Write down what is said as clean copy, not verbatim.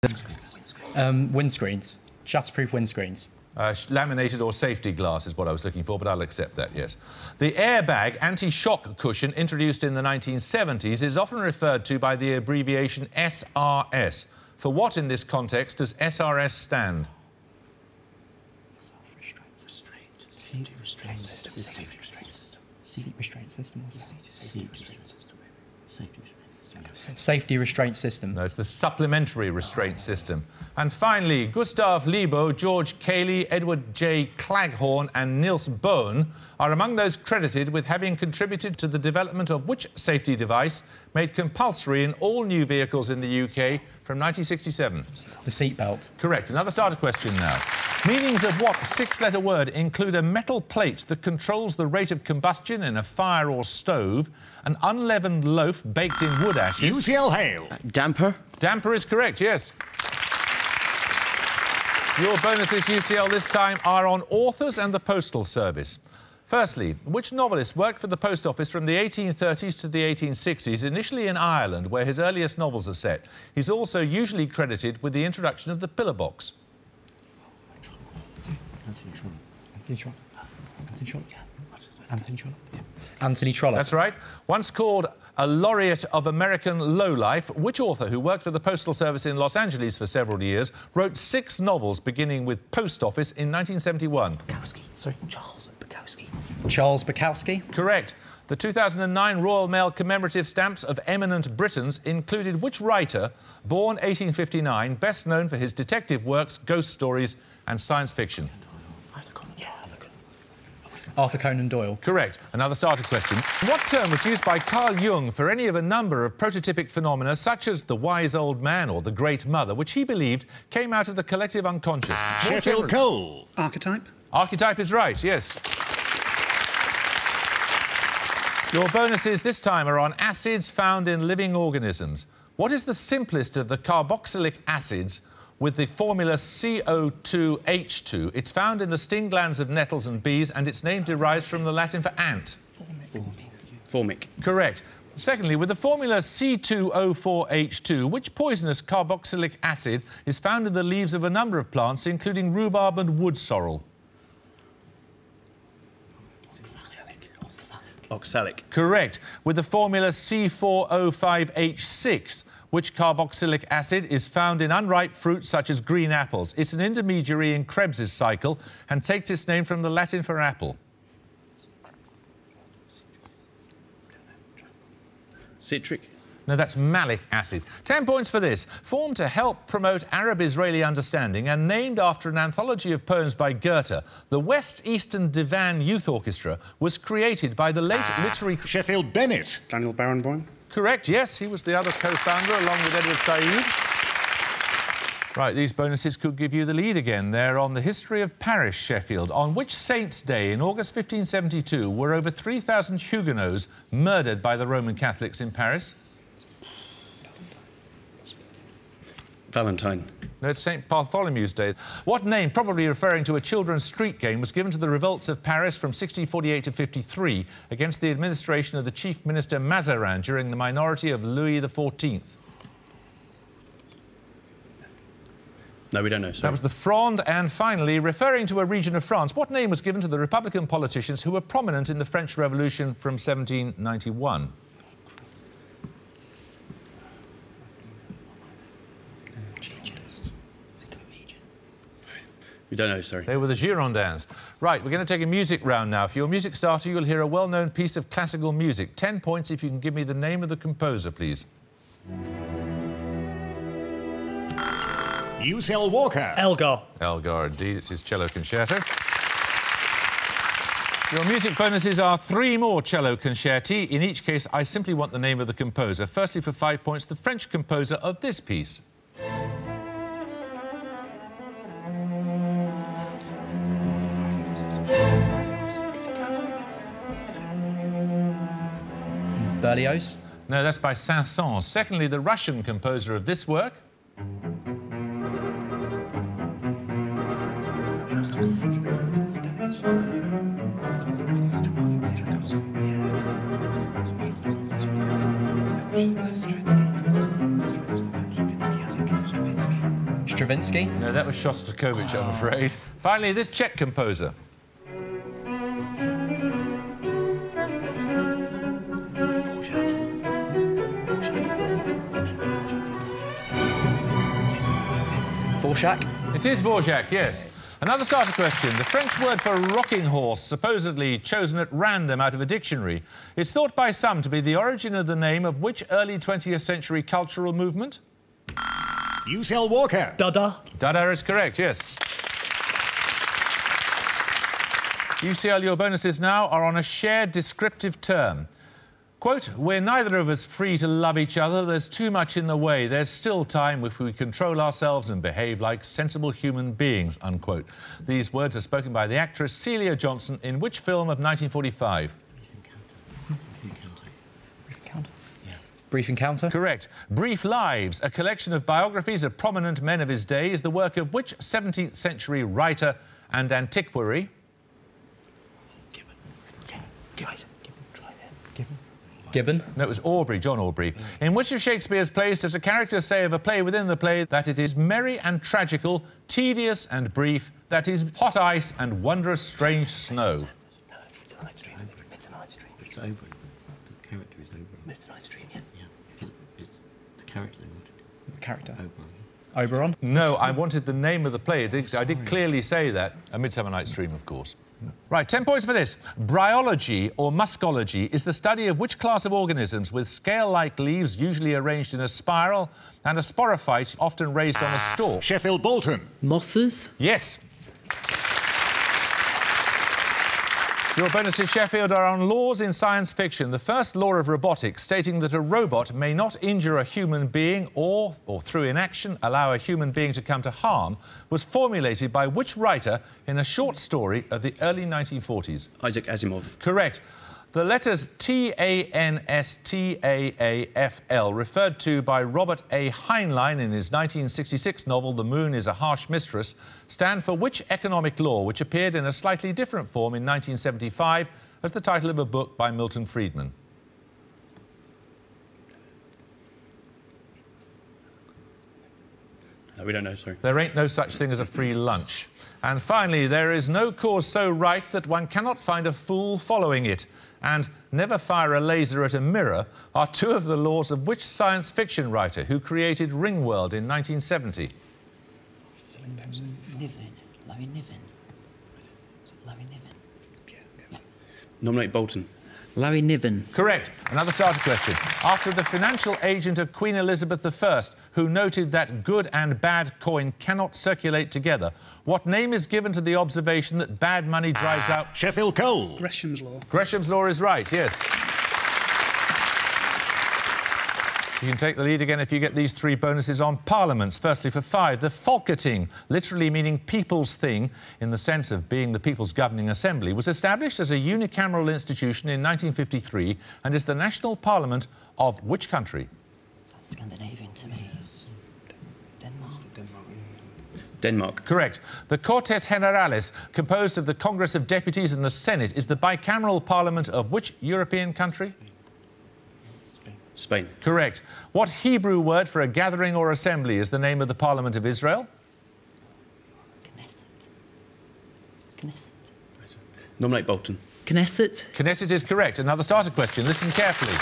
Windscreens. Shatterproof windscreens. Laminated or safety glass is what I was looking for, but I'll accept that, yes. The airbag anti-shock cushion introduced in the 1970s is often referred to by the abbreviation SRS. For what in this context does SRS stand? Safety restraint system. Safety restraint system. Safety restraint system. Safety restraint system. No, it's the supplementary restraint system. And finally, Gustav Lebo, George Cayley, Edward J. Claghorn and Niels Bohn are among those credited with having contributed to the development of which safety device made compulsory in all new vehicles in the UK from 1967? The seatbelt. Correct. Another starter question now. Meanings of what six-letter word include a metal plate that controls the rate of combustion in a fire or stove, an unleavened loaf baked in wood ashes... UCL Hale. Damper. Damper is correct, yes. Your bonuses, UCL, this time are on authors and the postal service. Firstly, which novelist worked for the post office from the 1830s to the 1860s, initially in Ireland, where his earliest novels are set? He's also usually credited with the introduction of the pillar box. Anthony Trollope. That's right. Once called a laureate of American lowlife, which author, who worked for the Postal Service in Los Angeles for several years, wrote 6 novels beginning with Post Office in 1971? Charles Bukowski. Correct. The 2009 Royal Mail commemorative stamps of eminent Britons included which writer, born 1859, best known for his detective works, ghost stories and science fiction? Arthur Conan Doyle. Correct. Another starter question. What term was used by Carl Jung for any of a number of prototypic phenomena such as the wise old man or the great mother, which he believed came out of the collective unconscious? Sheffield Cole. Archetype. Archetype is right, yes. Your bonuses this time are on acids found in living organisms. What is the simplest of the carboxylic acids with the formula CO2H2? It's found in the sting glands of nettles and bees, and its name derives from the Latin for ant. Formic. Correct. Secondly, with the formula C2O4H2, which poisonous carboxylic acid is found in the leaves of a number of plants, including rhubarb and wood sorrel? Oxalic. Correct. With the formula C4O5H6, which carboxylic acid is found in unripe fruits such as green apples. It's an intermediary in Krebs's cycle and takes its name from the Latin for apple. Citric. No, that's malic acid. 10 points for this. Formed to help promote Arab-Israeli understanding and named after an anthology of poems by Goethe, the West Eastern Divan Youth Orchestra was created by the late literary... Sheffield Bennett. Daniel Barenboim. Correct, yes. He was the other co-founder, along with Edward Said. Right, these bonuses could give you the lead again. They're on the history of Paris, Sheffield. On which saint's day in August 1572 were over 3,000 Huguenots murdered by the Roman Catholics in Paris? Valentine. No, it's St. Bartholomew's Day. What name, probably referring to a children's street game, was given to the revolts of Paris from 1648 to 53 against the administration of the chief minister Mazarin during the minority of Louis XIV? No, we don't know, sorry. That was the Fronde. And finally, referring to a region of France, what name was given to the Republican politicians who were prominent in the French Revolution from 1791? We don't know, sorry. They were the Girondins. Right, we're going to take a music round now. For your music starter, you'll hear a well-known piece of classical music. 10 points if you can give me the name of the composer, please. UCL Walker. Elgar. Elgar, indeed. It's his cello concerto. Your music bonuses are 3 more cello concerti. In each case, I simply want the name of the composer. Firstly, for 5 points, the French composer of this piece. Berlioz. No, that's by Saint-Saëns. Secondly, the Russian composer of this work. Stravinsky. No, that was Shostakovich, I'm afraid. Finally, this Czech composer. Dvorak. It is Dvorak, yes. Another starter question. The French word for rocking horse, supposedly chosen at random out of a dictionary, is thought by some to be the origin of the name of which early 20th century cultural movement? UCL Walker. Dada. Dada is correct, yes. UCL, your bonuses now are on a shared descriptive term. Quote, we're neither of us free to love each other. There's too much in the way. There's still time if we control ourselves and behave like sensible human beings, unquote. These words are spoken by the actress Celia Johnson in which film of 1945? Brief Encounter. Correct. Brief Lives, a collection of biographies of prominent men of his day, is the work of which 17th century writer and antiquary? Gibbon. No, it was Aubrey, John Aubrey. In which of Shakespeare's plays does a character say of a play within the play that it is merry and tragical, tedious and brief, that is hot ice and wondrous strange snow? No, Midsummer Night's Dream. It's Oberon. The character is Oberon. Midsummer Night's Dream, yeah. Yeah. It's the character they wanted. The character. Oberon. Oberon. No, I wanted the name of the play. I did clearly say that. A Midsummer Night's Dream, of course. Right, 10 points for this. Bryology, or muscology, is the study of which class of organisms with scale-like leaves usually arranged in a spiral and a sporophyte often raised on a stalk? Sheffield Bolton. Mosses. Yes. Your bonuses, Sheffield, are on laws in science fiction. The first law of robotics, stating that a robot may not injure a human being or through inaction, allow a human being to come to harm, was formulated by which writer in a short story of the early 1940s? Isaac Asimov. Correct. The letters TANSTAAFL, referred to by Robert A. Heinlein in his 1966 novel The Moon is a Harsh Mistress, stand for which economic law, which appeared in a slightly different form in 1975 as the title of a book by Milton Friedman? No, we don't know, sorry. There ain't no such thing as a free lunch. And finally, there is no cause so right that one cannot find a fool following it. And never fire a laser at a mirror are two of the laws of which science fiction writer who created Ringworld in 1970? Larry Niven. Larry Niven. Yeah. Nominate Bolton. Larry Niven. Correct. Another starter question. After the financial agent of Queen Elizabeth I, who noted that good and bad coin cannot circulate together, what name is given to the observation that bad money drives out? Sheffield Coal. Gresham's Law. Gresham's Law is right, yes. You can take the lead again if you get these three bonuses on parliaments. Firstly, for 5, the Folketing, literally meaning people's thing, in the sense of being the people's governing assembly, was established as a unicameral institution in 1953 and is the national parliament of which country? That's Scandinavian to me. Denmark. Denmark. Correct. The Cortes Generales, composed of the Congress of Deputies and the Senate, is the bicameral parliament of which European country? Spain. Correct. What Hebrew word for a gathering or assembly is the name of the Parliament of Israel? Knesset. Nominate Bolton. Knesset. Knesset is correct. Another starter question. Listen carefully.